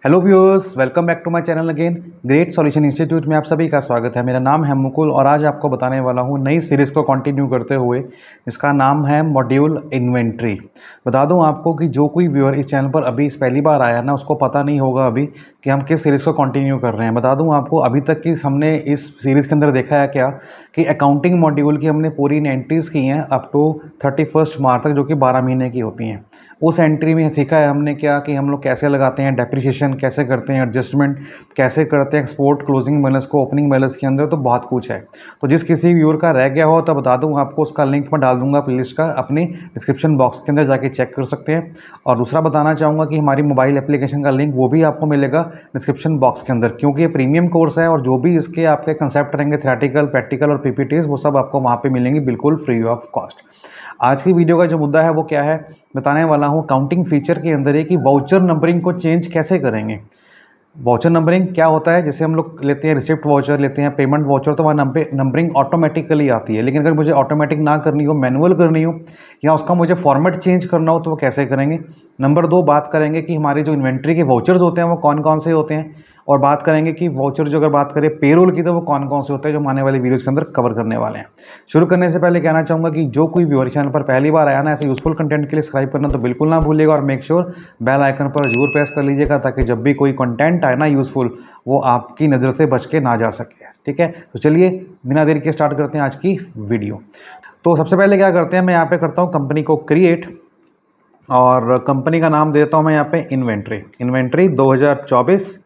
Hello viewers, welcome back to my channel again. Great solution institute में आप सभी का स्वागत है। मेरा नाम है मुकुल और आज आपको बताने वाला हूँ नई सीरीज़ को कंटिन्यू करते हुए। इसका नाम है मॉड्यूल इन्वेंट्री। बता दूँ आपको कि जो कोई व्यूअर इस चैनल पर अभी इस पहली बार आया ना, उसको पता नहीं होगा अभी कि हम किस सीरीज़ को कंटिन्यू कर रहे हैं। बता दूँ आपको, अभी तक की हमने इस सीरीज़ के अंदर देखा है क्या कि अकाउंटिंग मॉड्यूल की हमने पूरी एंट्रीज़ की हैं अप टू 31 मार्च तक, जो कि 12 महीने की होती हैं। उस एंट्री में सीखा है हमने क्या कि हम लोग कैसे लगाते हैं डेप्रिसिएशन, कैसे करते हैं एडजस्टमेंट, कैसे करते हैं एक्सपोर्ट क्लोजिंग बैलेंस को ओपनिंग बैलेंस के अंदर। तो बहुत कुछ है। तो जिस किसी व्यूअर का रह गया हो तो बता दूं आपको, उसका लिंक मैं डाल दूंगा प्लेलिस्ट का अपनी डिस्क्रिप्शन बॉक्स के अंदर, जाके चेक कर सकते हैं। और दूसरा बताना चाहूँगा कि हमारी मोबाइल एप्लीकेशन का लिंक वो भी आपको मिलेगा डिस्क्रिप्शन बॉक्स के अंदर, क्योंकि ये प्रीमियम कोर्स है और जो भी इसके आपके कंसेप्ट रहेंगे थ्योरेटिकल, प्रैक्टिकल और पीपीटीज, वो सब आपको वहाँ पर मिलेंगे बिल्कुल फ्री ऑफ कॉस्ट। आज की वीडियो का जो मुद्दा है वो क्या है, बताने वाला हूँ अकाउंटिंग फीचर के अंदर है कि वाउचर नंबरिंग को चेंज कैसे करेंगे। वाउचर नंबरिंग क्या होता है, जैसे हम लोग लेते हैं रिसिप्ट वाउचर, लेते हैं पेमेंट वाउचर, तो वहाँ नंबरिंग ऑटोमेटिकली आती है। लेकिन अगर मुझे ऑटोमेटिक ना करनी हो, मैनुअल करनी हो, या उसका मुझे फॉर्मेट चेंज करना हो, तो वो कैसे करेंगे। नंबर 2 बात करेंगे कि हमारी जो इन्वेंट्री के वाउचर्स होते हैं वो कौन कौन से होते हैं, और बात करेंगे कि वाउचर जो अगर बात करें पेरोल की तो वो कौन कौन से होते हैं, जो हम आने वाली वीडियोज़ के अंदर कवर करने वाले हैं। शुरू करने से पहले कहना चाहूँगा कि जो कोई व्यूअर चैनल पर पहली बार आया ना, ऐसे यूजफुल कंटेंट के लिए सब्सक्राइब करना तो बिल्कुल ना भूलिएगा, और मेक श्योर बेल आइकन पर जरूर प्रेस कर लीजिएगा, ताकि जब भी कोई कंटेंट आए ना यूजफुल, वो आपकी नज़र से बच के ना जा सके। ठीक है, तो चलिए बिना देरी के स्टार्ट करते हैं आज की वीडियो। तो सबसे पहले क्या करते हैं, मैं यहाँ पे करता हूँ कंपनी को क्रिएट, और कंपनी का नाम देता हूँ मैं यहाँ पे इन्वेंट्री 2024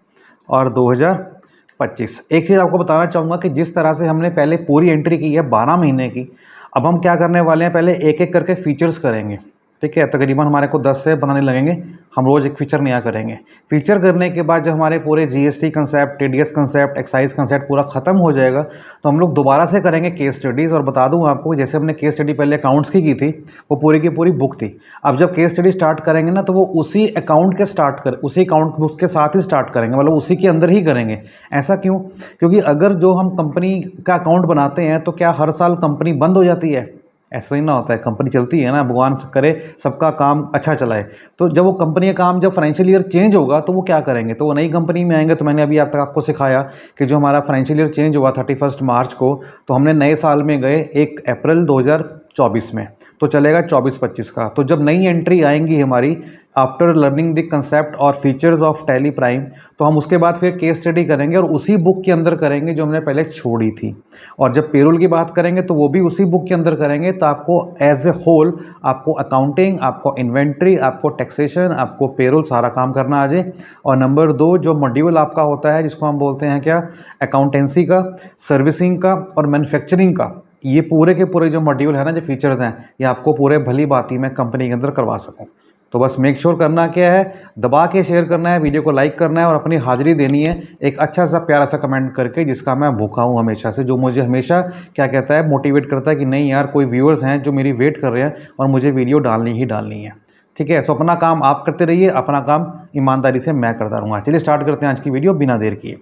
और 2025। एक चीज़ आपको बताना चाहूँगा कि जिस तरह से हमने पहले पूरी एंट्री की है 12 महीने की, अब हम क्या करने वाले हैं, पहले एक एक करके फीचर्स करेंगे। ठीक है, तकरीबन हमारे को 10 से बनाने लगेंगे, हम रोज़ एक फीचर नया करेंगे। फीचर करने के बाद जब हमारे पूरे GST concept, TDS concept, excise concept पूरा खत्म हो जाएगा, तो हम लोग दोबारा से करेंगे केस स्टडीज़। और बता दूं आपको, जैसे हमने केस स्टडी पहले अकाउंट्स की थी, वो पूरी की पूरी बुक थी। अब जब केस स्टडी स्टार्ट करेंगे ना, तो वो उसी अकाउंट के उसी अकाउंट बुक्स के साथ ही स्टार्ट करेंगे, मतलब उसी के अंदर ही करेंगे। ऐसा क्यों? क्योंकि अगर जो हम कंपनी का अकाउंट बनाते हैं, तो क्या हर साल कंपनी बंद हो जाती है? ऐसा ही ना होता है, कंपनी चलती है ना, भगवान करे सबका काम अच्छा चलाए। तो जब वो कंपनी का काम, जब फाइनेंशियल ईयर चेंज होगा, तो वो क्या करेंगे, तो वो नई कंपनी में आएंगे। तो मैंने अभी आप तक आपको सिखाया कि जो हमारा फाइनेंशियल ईयर चेंज हुआ 31 मार्च को, तो हमने नए साल में गए 1 अप्रैल 2024 में, तो चलेगा 24-25 का। तो जब नई एंट्री आएंगी हमारी आफ्टर लर्निंग द कंसेप्ट और फीचर्स ऑफ टैली प्राइम, तो हम उसके बाद फिर केस स्टडी करेंगे और उसी बुक के अंदर करेंगे जो हमने पहले छोड़ी थी। और जब पेरोल की बात करेंगे तो वो भी उसी बुक के अंदर करेंगे। तो आपको एज ए होल, आपको अकाउंटिंग, आपको इन्वेंट्री, आपको टैक्सेशन, आपको पेरोल, सारा काम करना आ जाए। और नंबर 2 जो मॉड्यूल आपका होता है, जिसको हम बोलते हैं क्या, अकाउंटेंसी का, सर्विसिंग का और मैन्युफैक्चरिंग का, ये पूरे के पूरे जो मॉड्यूल है ना, जो फीचर्स हैं, ये आपको पूरे भली बाती मैं कंपनी के अंदर करवा सकूं। तो बस मेक श्योर करना क्या है, दबा के शेयर करना है, वीडियो को लाइक करना है और अपनी हाजिरी देनी है एक अच्छा सा प्यारा सा कमेंट करके, जिसका मैं भूखा हूँ हमेशा से, जो मुझे हमेशा क्या कहता है, मोटिवेट करता है कि नहीं यार, कोई व्यूअर्स हैं जो मेरी वेट कर रहे हैं और मुझे वीडियो डालनी ही डालनी है। ठीक है, तो अपना काम आप करते रहिए, अपना काम ईमानदारी से मैं करता रहूँगा। चलिए स्टार्ट करते हैं आज की वीडियो बिना देर किए।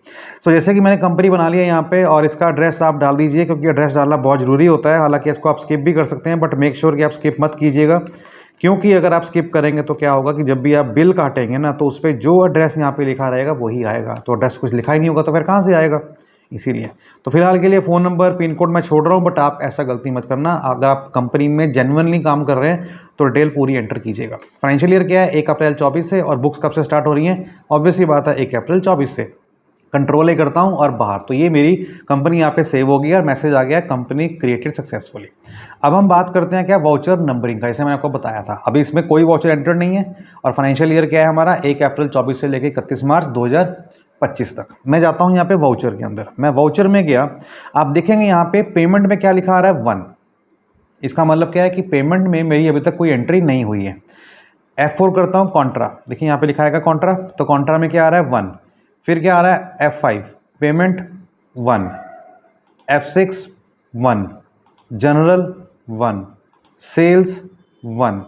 सो जैसे कि मैंने कंपनी बना लिया यहाँ पे, और इसका एड्रेस आप डाल दीजिए, क्योंकि एड्रेस डालना बहुत ज़रूरी होता है। हालांकि इसको आप स्किप भी कर सकते हैं, बट मेक श्योर कि आप स्किप मत कीजिएगा, क्योंकि अगर आप स्किप करेंगे तो क्या होगा कि जब भी आप बिल काटेंगे ना, तो उस पर जो एड्रेस यहाँ पे लिखा रहेगा वही आएगा। तो एड्रेस कुछ लिखा ही नहीं होगा तो फिर कहाँ से आएगा, इसीलिए। तो फिलहाल के लिए फ़ोन नंबर, पिन कोड मैं छोड़ रहा हूँ, बट आप ऐसा गलती मत करना। अगर आप कंपनी में जेन्युइनली काम कर रहे हैं तो डिटेल पूरी एंटर कीजिएगा। फाइनेंशियल ईयर क्या है, 1 अप्रैल 24 से, और बुक्स कब से स्टार्ट हो रही हैं, ऑब्वियसली बात है 1 अप्रैल 24 से। कंट्रोल ए करता हूं और बाहर, तो ये मेरी कंपनी यहाँ पे सेव हो गई और मैसेज आ गया, कंपनी क्रिएटेड सक्सेसफुली। अब हम बात करते हैं क्या, वाउचर नंबरिंग का। जैसे मैंने आपको बताया था, अभी इसमें कोई वाउचर एंटर नहीं है, और फाइनेंशियल ईयर क्या है हमारा, 1 अप्रैल 24 से लेकर 31 मार्च 2025 तक। मैं जाता हूँ यहाँ पे वाउचर के अंदर, मैं वाउचर में गया, आप देखेंगे यहाँ पे पेमेंट में क्या लिखा आ रहा है, 1। इसका मतलब क्या है कि पेमेंट में मेरी अभी तक कोई एंट्री नहीं हुई है। F4 करता हूँ, कॉन्ट्रा, देखिए यहाँ पे लिखा आएगा कॉन्ट्रा, तो कॉन्ट्रा में क्या आ रहा है, 1। फिर क्या आ रहा है, F5 payment 1, F6 1, general 1, sales 1,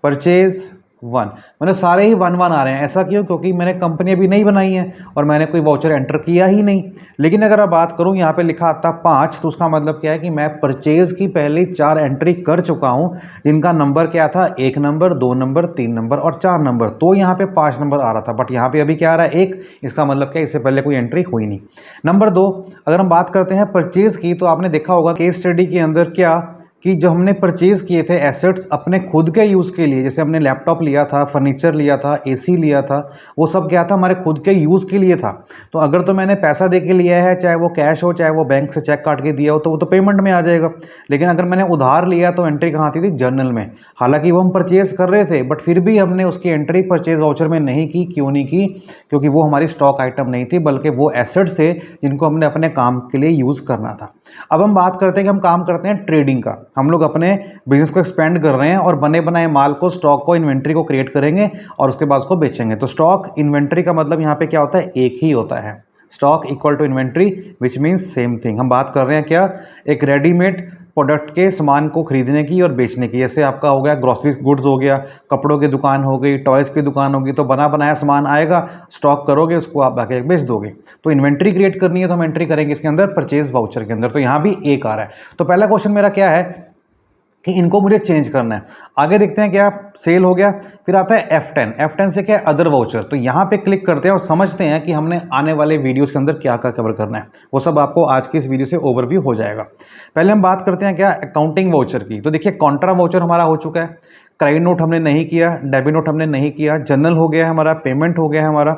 purchase 1, मतलब सारे ही 1 1 आ रहे हैं। ऐसा क्यों? क्योंकि मैंने कंपनी अभी नहीं बनाई है और मैंने कोई वाउचर एंटर किया ही नहीं। लेकिन अगर आप बात करूं यहाँ पे लिखा आता 5, तो उसका मतलब क्या है कि मैं परचेज की पहले 4 एंट्री कर चुका हूं, जिनका नंबर क्या था, 1 नंबर, 2 नंबर, 3 नंबर और 4 नंबर। तो यहाँ पे 5 नंबर आ रहा था, बट यहाँ पे अभी क्या आ रहा है, 1। इसका मतलब क्या, इससे पहले कोई एंट्री हुई नहीं। नंबर 2, अगर हम बात करते हैं परचेज की, तो आपने देखा होगा केस स्टडी के अंदर क्या कि जो हमने परचेज किए थे एसेट्स अपने खुद के यूज़ के लिए, जैसे हमने लैपटॉप लिया था, फर्नीचर लिया था, एसी लिया था, वो सब क्या था, हमारे खुद के यूज़ के लिए था। तो अगर तो मैंने पैसा दे के लिया है, चाहे वो कैश हो, चाहे वो बैंक से चेक काट के दिया हो, तो वो तो पेमेंट में आ जाएगा। लेकिन अगर मैंने उधार लिया तो एंट्री कहाँ आती थी, जर्नल में। हालांकि वो हम परचेज कर रहे थे, बट फिर भी हमने उसकी एंट्री परचेज वाउचर में नहीं की। क्यों नहीं की? क्योंकि वो हमारी स्टॉक आइटम नहीं थी, बल्कि वो एसेट्स थे जिनको हमने अपने काम के लिए यूज़ करना था। अब हम बात करते हैं कि हम काम करते हैं ट्रेडिंग का। हम लोग अपने बिजनेस को एक्सपेंड कर रहे हैं और बने बनाए माल को, स्टॉक को, इन्वेंट्री को क्रिएट करेंगे और उसके बाद उसको बेचेंगे। तो स्टॉक इन्वेंट्री का मतलब यहाँ पे क्या होता है, एक ही होता है। Stock equal to inventory, which means same thing. हम बात कर रहे हैं क्या, एक रेडीमेड प्रोडक्ट के सामान को खरीदने की और बेचने की। जैसे आपका हो गया ग्रोसरी गुड्स हो गया, कपड़ों की दुकान हो गई, टॉयज़ की दुकान होगी, तो बना बनाया सामान आएगा, स्टॉक करोगे, उसको आप आके बेच दोगे। तो इन्वेंट्री क्रिएट करनी है तो हम एंट्री करेंगे इसके अंदर, परचेज वाउचर के अंदर। तो यहाँ भी एक आ रहा है। तो पहला क्वेश्चन मेरा क्या है कि इनको मुझे चेंज करना है। आगे देखते हैं क्या, सेल हो गया। फिर आता है F10। F10 से क्या है, अदर वाउचर। तो यहाँ पे क्लिक करते हैं और समझते हैं कि हमने आने वाले वीडियोस के अंदर क्या क्या कवर करना है। वो सब आपको आज की इस वीडियो से ओवरव्यू हो जाएगा। पहले हम बात करते हैं क्या, अकाउंटिंग वाउचर की। तो देखिए कॉन्ट्रा वाउचर हमारा हो चुका है, क्रेडिट नोट हमने नहीं किया, डेबिट नोट हमने नहीं किया, जर्नल हो गया है हमारा, पेमेंट हो गया है हमारा,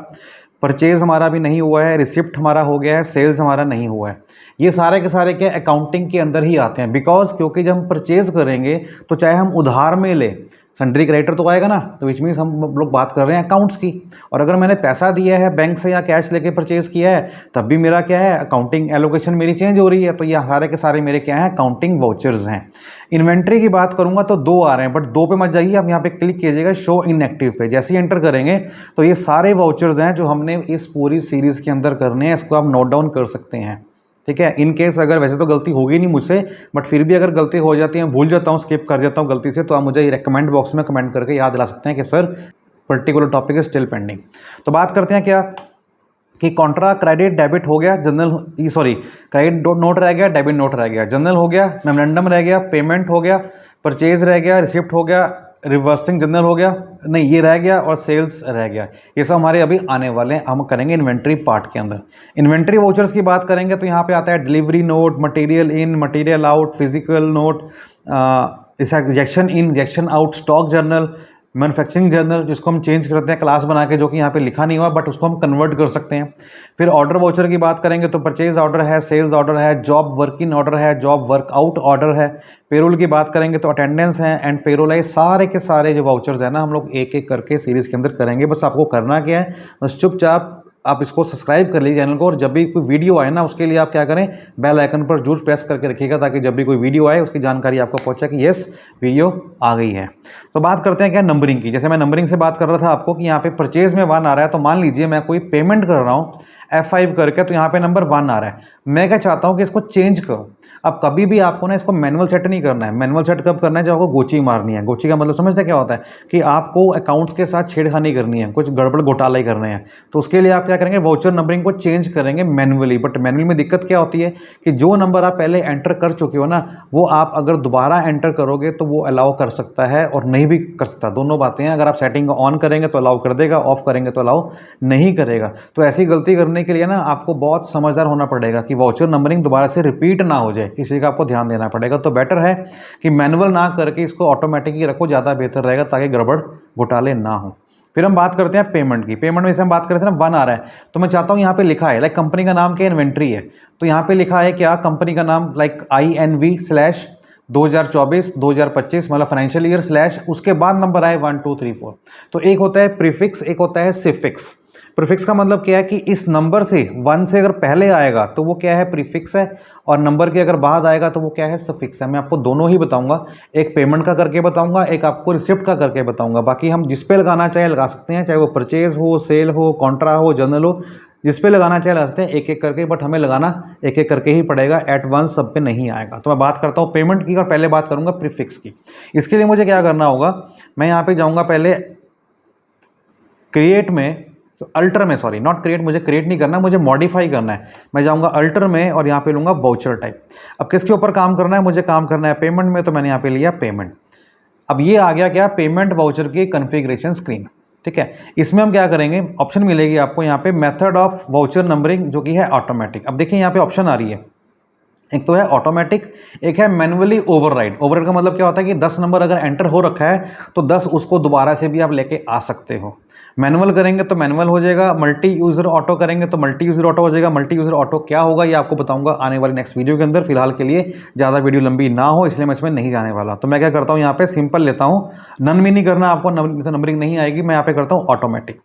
परचेज हमारा भी नहीं हुआ है, रिसिप्ट हमारा हो गया है, सेल्स हमारा नहीं हुआ है। ये सारे के सारे क्या अकाउंटिंग के अंदर ही आते हैं। बिकॉज क्योंकि जब हम परचेज करेंगे तो चाहे हम उधार में ले, सन्ड्री क्रेडिटर तो आएगा ना, तो विच मीन्स हम लोग बात कर रहे हैं अकाउंट्स की। और अगर मैंने पैसा दिया है बैंक से या कैश लेके परचेज किया है, तब भी मेरा क्या है, अकाउंटिंग एलोकेशन मेरी चेंज हो रही है। तो ये सारे के सारे मेरे क्या हैं, अकाउंटिंग वाउचर्स हैं। इन्वेंट्री की बात करूंगा तो 2 आ रहे हैं, बट 2 पे मत जाइए, आप यहाँ पे क्लिक कीजिएगा शो इनएक्टिव पे। जैसे ही एंटर करेंगे तो ये सारे वाउचर्स हैं जो हमने इस पूरी सीरीज के अंदर करने हैं। इसको आप नोट डाउन कर सकते हैं, ठीक है। इन केस अगर, वैसे तो गलती होगी नहीं मुझसे, बट फिर भी अगर गलती हो जाती है, भूल जाता हूँ, स्किप कर जाता हूँ गलती से, तो आप मुझे कमेंट बॉक्स में कमेंट करके याद दिला सकते हैं कि sir particular topic is still pending. तो बात करते हैं क्या कि कॉन्ट्रा, क्रेडिट, डेबिट हो गया, जनरल सॉरी क्रेडिट नोट रह गया, डेबिट नोट रह गया, जनरल हो गया, मेमोरेंडम रह गया, पेमेंट हो गया, परचेज रह गया, रिसिप्ट हो गया, रिवर्सिंग जनरल हो गया, नहीं ये रह गया, और सेल्स रह गया। ये सब हमारे अभी आने वाले हैं, हम करेंगे इन्वेंट्री पार्ट के अंदर। इन्वेंट्री वाउचर्स की बात करेंगे तो यहाँ पे आता है delivery note, material in, material out, physical note, injection in, injection out, stock journal, manufacturing journal, जिसको हम चेंज करते हैं क्लास बना के, जो कि यहाँ पे लिखा नहीं हुआ, बट उसको हम कन्वर्ट कर सकते हैं। फिर ऑर्डर वाउचर की बात करेंगे तो परचेज ऑर्डर है, सेल्स ऑर्डर है, जॉब वर्क इन ऑर्डर है, जॉब वर्क आउट ऑर्डर है। पेरोल की बात करेंगे तो अटेंडेंस है एंड पेरोल है। सारे के सारे जो वाउचर्स है ना, हम लोग एक एक करके सीरीज के अंदर करेंगे। बस आपको करना क्या है, बस चुपचाप आप इसको सब्सक्राइब कर लीजिए चैनल को, और जब भी कोई वीडियो आए ना, उसके लिए आप क्या करें, बेल आइकन पर जरूर प्रेस करके रखिएगा, ताकि जब भी कोई वीडियो आए उसकी जानकारी आपको पहुंचे कि यस वीडियो आ गई है। तो बात करते हैं क्या नंबरिंग की। जैसे मैं नंबरिंग से बात कर रहा था आपको कि यहाँ पे परचेज में 1 आ रहा है, तो मान लीजिए मैं कोई पेमेंट कर रहा हूँ F5 करके, तो यहाँ पे नंबर 1 आ रहा है। मैं क्या चाहता हूँ कि इसको चेंज करो। अब कभी भी आपको ना इसको मैनुअल सेट नहीं करना है। मैनुअल सेट कब करना है, जब आपको गोची मारनी है। गोची का मतलब समझते क्या होता है, कि आपको अकाउंट्स के साथ छेड़खानी करनी है, कुछ गड़बड़ घोटाले करने हैं। तो उसके लिए आप क्या करेंगे, वाउचर नंबरिंग को चेंज करेंगे मैनुअली। बट मैनुअली में दिक्कत क्या होती है कि जो नंबर आप पहले एंटर कर चुके हो ना, वो आप अगर दोबारा एंटर करोगे तो वो अलाउ कर सकता है और नहीं भी कर सकता। दोनों बातें हैं। अगर आप सेटिंग ऑन करेंगे तो अलाउ कर देगा, ऑफ करेंगे तो अलाउ नहीं करेगा। तो ऐसी गलती करने के लिए ना आपको बहुत समझदार होना पड़ेगा कि वाउचर नंबरिंग दोबारा से रिपीट ना हो जाए, इसी का आपको ध्यान देना पड़ेगा। तो बेटर है कि मैनुअल ना करके इसको ऑटोमेटिक ही रखो, ज़्यादा बेहतर रहेगा, ताकि गड़बड़ घोटाले ना हो। फिर हम बात करते हैं पेमेंट की। पेमेंट में से हम बात करते हैं ना, 1 आ रहा है, तो मैं चाहता हूँ यहाँ पे लिखा है लाइक कंपनी का नाम क्या, इन्वेंट्री है, तो यहाँ पे लिखा है क्या, कंपनी का नाम लाइक INV/2024-2025 मतलब फाइनेंशियल ईयर स्लैश, उसके बाद नंबर आए 1 2 3 4। तो एक होता है प्रीफिक्स, एक होता है सिफिक्स। प्रीफिक्स का मतलब क्या है कि इस नंबर से 1 से अगर पहले आएगा तो वो क्या है, प्रीफिक्स है, और नंबर के अगर बाद आएगा तो वो क्या है, सफिक्स है। मैं आपको दोनों ही बताऊंगा, एक पेमेंट का करके बताऊंगा, एक आपको रिसिप्ट का करके बताऊंगा। बाकी हम जिस पे लगाना चाहे लगा सकते हैं, चाहे वो परचेज हो, सेल हो, कॉन्ट्रा हो, जर्नल हो, जिस पे लगाना चाहे लगा सकते हैं एक एक करके। बट हमें लगाना एक एक करके ही पड़ेगा, एट वंस सब पे नहीं आएगा। तो मैं बात करता हूँ पेमेंट की, और पहले बात करूँगा प्रीफिक्स की। इसके लिए मुझे क्या करना होगा, मैं यहाँ पे जाऊँगा पहले क्रिएट में, अल्टर में, सॉरी नॉट क्रिएट, मुझे क्रिएट नहीं करना, मुझे मॉडिफाई करना है। मैं जाऊंगा अल्टर में और यहाँ पे लूँगा वाउचर टाइप। अब किसके ऊपर काम करना है, मुझे काम करना है पेमेंट में, तो मैंने यहाँ पे लिया पेमेंट। अब ये आ गया क्या, पेमेंट वाउचर की कॉन्फ़िगरेशन स्क्रीन। ठीक है, इसमें हम क्या करेंगे, ऑप्शन मिलेगी आपको यहाँ पे मेथड ऑफ वाउचर नंबरिंग, जो कि है ऑटोमेटिक। अब देखिए यहाँ पे ऑप्शन आ रही है, एक तो है ऑटोमेटिक, एक है मैनुअली ओवरराइड। ओवरराइड का मतलब क्या होता है कि 10 नंबर अगर एंटर हो रखा है तो 10 उसको दोबारा से भी आप लेके आ सकते हो। मैनुअल करेंगे तो मैनुअल हो जाएगा, मल्टी यूज़र ऑटो करेंगे तो मल्टी यूज़र ऑटो हो जाएगा। मल्टी यूज़र ऑटो क्या होगा ये आपको बताऊंगा आने वाली नेक्स्ट वीडियो के अंदर। फिलहाल के लिए ज़्यादा वीडियो लंबी ना हो इसलिए मैं इसमें नहीं जाने वाला। तो मैं क्या करता हूँ, यहाँ पे सिंपल लेता हूँ, नन में नहीं करना आपको, नंबरिंग नहीं आएगी। मैं यहाँ पे करता हूँ ऑटोमेटिक,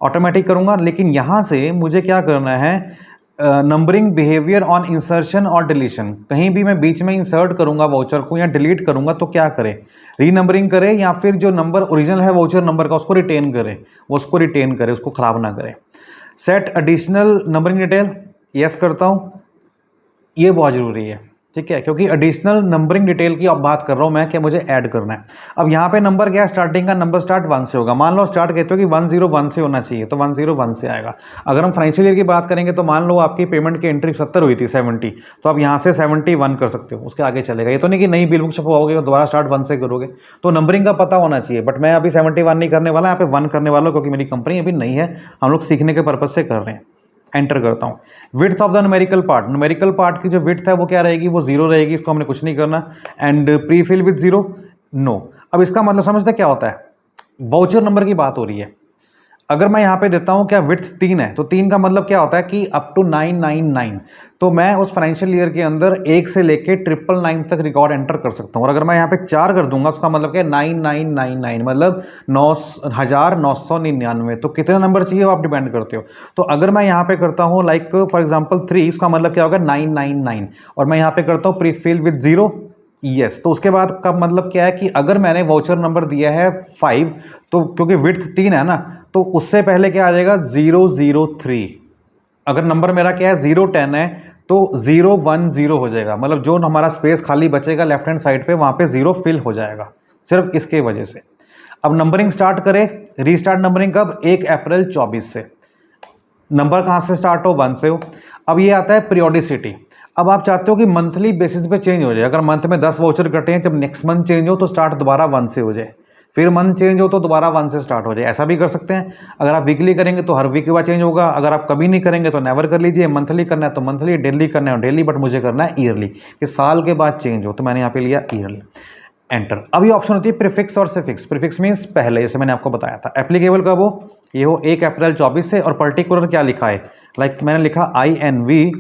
ऑटोमेटिक करूँगा। लेकिन यहाँ से मुझे क्या करना है, नंबरिंग बिहेवियर ऑन इंसर्शन और डिलीशन। कहीं भी मैं बीच में इंसर्ट करूंगा वाउचर को या डिलीट करूंगा तो क्या करे, रीनंबरिंग करे या फिर जो नंबर ओरिजिनल है वाउचर नंबर का उसको रिटेन करे, उसको रिटेन करे, उसको खराब ना करे। Set additional numbering detail, yes करता हूँ, ये बहुत ज़रूरी है। ठीक है, क्योंकि एडिशनल नंबरिंग डिटेल की अब बात कर रहा हूँ मैं, कि मुझे ऐड करना है। अब यहाँ पे नंबर क्या है, स्टार्टिंग का नंबर स्टार्ट 1 से होगा। मान लो स्टार्ट कहते हो कि 101 से होना चाहिए, तो 101 से आएगा। अगर हम फाइनेंशियल ईयर की बात करेंगे तो मान लो आपकी पेमेंट की एंट्री 70 हुई थी, 70, तो आप यहाँ से 71 कर सकते हो, उसके आगे चलेगा। ये तो नहीं कि नई बिल बुक छपवाओगे और दोबारा स्टार्ट 1 से करोगे, तो नंबरिंग का पता होना चाहिए। बट मैं अभी 71 नहीं करने वाला, यहाँ पे 1 करने वाला हूँ, क्योंकि मेरी कंपनी अभी नहीं है, हम लोग सीखने के पर्पज से कर रहे हैं। एंटर करता हूँ। Width of the numerical part, numerical part की जो विड्थ है वो क्या रहेगी, वो 0 रहेगी, इसको हमने कुछ नहीं करना। And pre fill with 0, no. अब इसका मतलब समझते क्या होता है, वाउचर नंबर की बात हो रही है। अगर मैं यहाँ पे देता हूँ क्या, विड्थ 3 है, तो 3 का मतलब क्या होता है कि अप टू 999, तो मैं उस फाइनेंशियल ईयर के अंदर 1 से लेके 999 तक रिकॉर्ड एंटर कर सकता हूँ। और अगर मैं यहाँ पे 4 कर दूंगा उसका मतलब क्या है, 9999, मतलब 9999। तो कितने नंबर चाहिए वो आप डिपेंड करते हो। तो अगर मैं यहाँ पे करता हूँ लाइक फॉर एग्जाम्पल 3, उसका मतलब क्या होगा 999, और मैं यहाँ पे करता हूँ प्री फिल विद 0, यस। तो उसके बाद का मतलब क्या है कि अगर मैंने वाउचर नंबर दिया है 5, तो क्योंकि विड्थ 3 है ना, तो उससे पहले क्या आ जाएगा 003। अगर नंबर मेरा क्या है 010 है तो 010 हो जाएगा, मतलब जो हमारा स्पेस खाली बचेगा लेफ्ट हैंड साइड पे वहाँ पे 0 फिल हो जाएगा, सिर्फ इसके वजह से। अब नंबरिंग स्टार्ट करें, रीस्टार्ट नंबरिंग कब, 1 अप्रैल 24 से। नंबर कहाँ से स्टार्ट हो, 1 से हो। अब ये आता है पीरियोडिसिटी। अब आप चाहते हो कि मंथली बेसिस पे चेंज हो जाए। अगर मंथ में 10 वाउचर कटे हैं, जब नेक्स्ट मंथ चेंज हो तो स्टार्ट दोबारा 1 से हो जाए, फिर मंथ चेंज हो तो दोबारा 1 से स्टार्ट हो जाए, ऐसा भी कर सकते हैं। अगर आप वीकली करेंगे तो हर वीक के बाद चेंज होगा, अगर आप कभी नहीं करेंगे तो नेवर कर लीजिए। मंथली करना है तो मंथली, डेली करना है डेली, बट मुझे करना है ईयरली, कि साल के बाद चेंज हो, तो मैंने यहाँ पे लिया ईयरली। एंटर। अब ये ऑप्शन होती है प्रीफिक्स और सफिक्स। प्रीफिक्स मीन्स पहले, जैसे मैंने आपको बताया था। एप्लीकेबल कब हो, ये हो 1 अप्रैल 24 से। और पर्टिकुलर क्या लिखा है, लाइक मैंने लिखा INV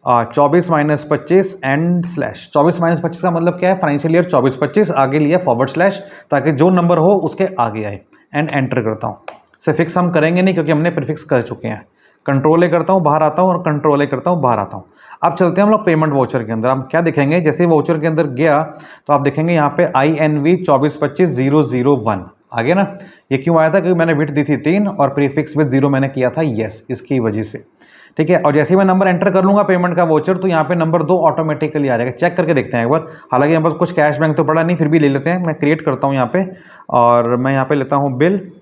24-25 एंड स्लैश। 24-25 का मतलब क्या है, फाइनेंशियल ईयर 24-25, आगे लिया फॉरवर्ड स्लैश, ताकि जो नंबर हो उसके आगे आए। एंड एंटर करता हूँ। सफिक्स हम करेंगे नहीं क्योंकि हमने प्रीफिक्स कर चुके हैं। कंट्रोल ए करता हूँ, बाहर आता हूँ, और कंट्रोल ए करता हूँ, बाहर आता हूँ। अब चलते हैं हम लोग पेमेंट वाउचर के अंदर। हम क्या देखेंगे, जैसे वाउचर के अंदर गया तो आप देखेंगे यहाँ पे INV 24-25-001 आ गया ना। ये क्यों आया था, क्योंकि मैंने विड्थ दी थी 3 और प्रीफिक्स विद 0 मैंने किया था, यस, इसकी वजह से। ठीक है, और जैसे ही मैं नंबर एंटर कर लूँगा पेमेंट का वाउचर, तो यहाँ पे नंबर 2 ऑटोमेटिकली आ जाएगा। चेक करके देखते हैं एक बार। हालांकि यहाँ पर कुछ कैश बैंक तो पड़ा नहीं, फिर भी ले लेते हैं। मैं क्रिएट करता हूँ यहाँ पे, और मैं यहाँ पे लेता हूँ बिल,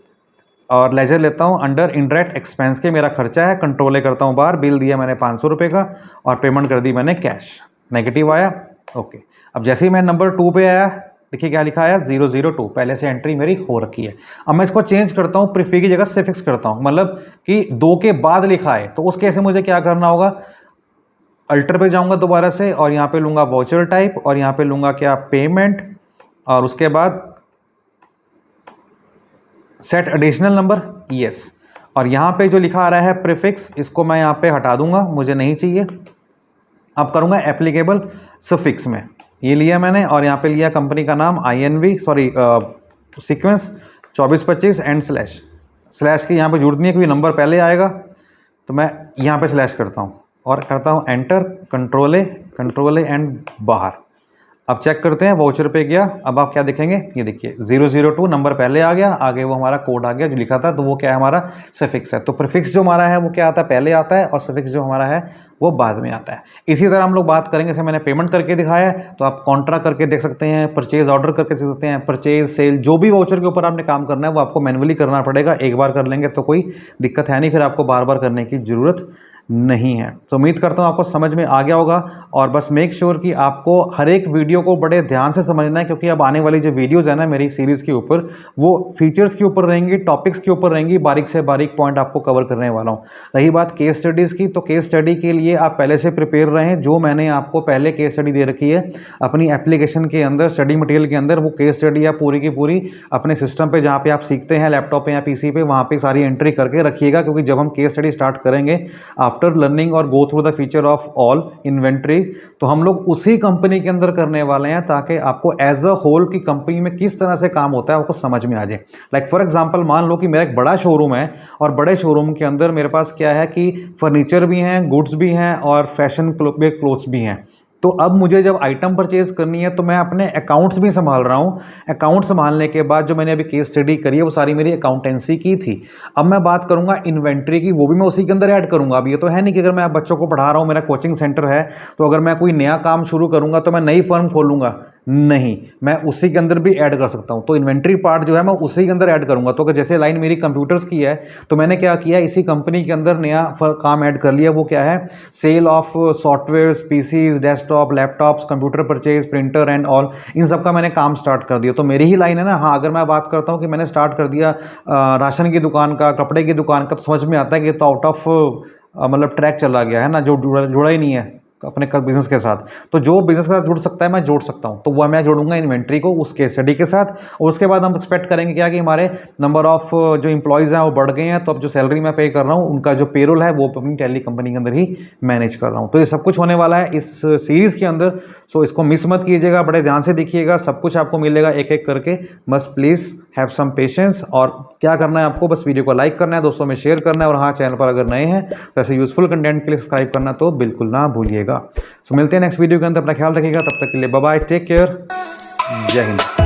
और लेजर लेता हूँ अंडर इनडायरेक्ट एक्सपेंस के, मेरा खर्चा है। कंट्रोल ए करता हूँ बाहर, बिल दिया मैंने 500 रुपये का, और पेमेंट कर दी मैंने कैश, नेगेटिव आया, ओके। अब जैसे ही मैं नंबर 2 पे आया, देखिए क्या लिखा आया 002, पहले से एंट्री मेरी हो रखी है। अब मैं इसको चेंज करता हूँ, प्रीफिक्स की जगह सफिक्स करता हूँ, मतलब कि 2 के बाद लिखा है, तो उस केस में मुझे क्या करना होगा, अल्टर पे जाऊँगा दोबारा से, और यहाँ पे लूँगा वाउचर टाइप, और यहाँ पे लूँगा क्या, पेमेंट, और उसके बाद सेट एडिशनल नंबर, यस। और यहाँ पे जो लिखा आ रहा है प्रीफिक्स, इसको मैं यहाँ पे हटा दूंगा, मुझे नहीं चाहिए। अब करूँगा एप्लीकेबल सफिक्स में, ये लिया मैंने, और यहाँ पे लिया कंपनी का नाम INV, sorry sequence 24-25 and slash. Slash की यहाँ पे जरूरत नहीं है क्योंकि नंबर पहले आएगा, तो मैं यहाँ पे स्लैश करता हूँ और करता हूँ एंटर, कंट्रोल ए एंड बाहर। अब चेक करते हैं वाउचर पे गया, अब आप क्या देखेंगे, ये देखिए 002 नंबर पहले आ गया, आगे वो हमारा कोड आ गया जो लिखा था, तो वो क्या है हमारा सफिक्स है। तो प्रीफिक्स जो हमारा है वो क्या आता है, पहले आता है, और सफिक्स जो हमारा है वो बाद में आता है। इसी तरह हम लोग बात करेंगे, जैसे मैंने पेमेंट करके दिखाया है, तो आप कॉन्ट्रा करके देख सकते हैं, परचेज ऑर्डर करके देख सकते हैं, परचेज सेल, जो भी वाउचर के ऊपर आपने काम करना है वो आपको मैन्युअली करना पड़ेगा। एक बार कर लेंगे तो कोई दिक्कत है नहीं, फिर आपको बार बार करने की ज़रूरत नहीं है। तो उम्मीद करता हूँ आपको समझ में आ गया होगा, और बस मेक श्योर कि आपको हर एक वीडियो को बड़े ध्यान से समझना है, क्योंकि अब आने वाली जो वीडियोज़ है ना मेरी सीरीज़ के ऊपर, वो फीचर्स के ऊपर रहेंगी, टॉपिक्स के ऊपर रहेंगी, बारीक से बारीक पॉइंट आपको कवर करने वाला हूँ। रही बात केस स्टडीज़ की, तो केस स्टडी के लिए आप पहले से प्रिपेयर रहें। जो मैंने आपको पहले केस स्टडी दे रखी है अपनी एप्लीकेशन के अंदर, स्टडी मटेरियल के अंदर, वो केस स्टडी आप पूरी की पूरी अपने सिस्टम पे जहाँ पे आप सीखते हैं लैपटॉप पे या पीसी पे, वहाँ पे सारी एंट्री करके रखिएगा, क्योंकि जब हम केस स्टडी स्टार्ट करेंगे आफ्टर लर्निंग और go through the feature of all inventory, तो हम लोग उसी कंपनी के अंदर करने वाले हैं, ताकि आपको एज अ होल की कंपनी में किस तरह से काम होता है आपको समझ में आ जाए। लाइक फॉर एग्जांपल मान लो कि मेरा एक बड़ा शोरूम है, और बड़े शोरूम के अंदर मेरे पास क्या है कि फर्नीचर भी हैं, गुड्स भी हैं, और फैशन क्लोथ्स भी हैं। तो अब मुझे जब आइटम परचेज करनी है तो मैं अपने अकाउंट्स भी संभाल रहा हूँ। अकाउंट संभालने के बाद जो मैंने अभी केस स्टडी करी है वो सारी मेरी अकाउंटेंसी की थी। अब मैं बात करूँगा इन्वेंट्री की, वो भी मैं उसी के अंदर ऐड करूँगा। अब ये तो है नहीं कि अगर मैं बच्चों को पढ़ा रहा हूँ, मेरा कोचिंग सेंटर है, तो अगर मैं कोई नया काम शुरू करूँगा तो मैं नई फर्म खोलूँगा, नहीं, मैं उसी के अंदर भी ऐड कर सकता हूँ। तो इन्वेंट्री पार्ट जो है मैं उसी के अंदर ऐड करूँगा। तो अगर जैसे लाइन मेरी कंप्यूटर्स की है, तो मैंने क्या किया, इसी कंपनी के अंदर नया काम ऐड कर लिया। वो क्या है, sale of softwares, PCs, desktop, laptops, computer purchase, printer and all, इन सब का मैंने काम स्टार्ट कर दिया। तो मेरी ही लाइन है ना। हाँ, अगर मैं बात करता हूँ कि मैंने स्टार्ट कर दिया राशन की दुकान का, कपड़े की दुकान का, तो समझ में आता है कि तो आउट ऑफ मतलब ट्रैक चला गया है ना, जो जुड़ा ही नहीं है अपने बिजनेस के साथ। तो जो बिजनेस के साथ जुड़ सकता है मैं जोड़ सकता हूँ, तो वह मैं जोड़ूंगा इन्वेंट्री को उस केस स्टडी के साथ। और उसके बाद हम एक्सपेक्ट करेंगे क्या कि हमारे नंबर ऑफ जो इंप्लॉयज़ हैं वो बढ़ गए हैं, तो अब जो सैलरी मैं पे कर रहा हूँ उनका जो पेरोल है वो अपनी टैली कंपनी के अंदर ही मैनेज कर रहा हूँ। तो ये सब कुछ होने वाला है इस सीरीज़ के अंदर। सो इसको मिस मत कीजिएगा, बड़े ध्यान से देखिएगा, सब कुछ आपको मिलेगा एक एक करके। बस प्लीज़ हैव सम पेशेंस। और क्या करना है आपको, बस वीडियो को लाइक करना है, दोस्तों में शेयर करना है, और हाँ, चैनल पर अगर नए हैं तो ऐसे यूजफुल कंटेंट के लिए सब्सक्राइब करना तो बिल्कुल ना भूलिएगा। सो मिलते हैं नेक्स्ट वीडियो के अंदर, अपना ख्याल रखिएगा, तब तक के लिए बाय बाय, टेक केयर, जय हिंद।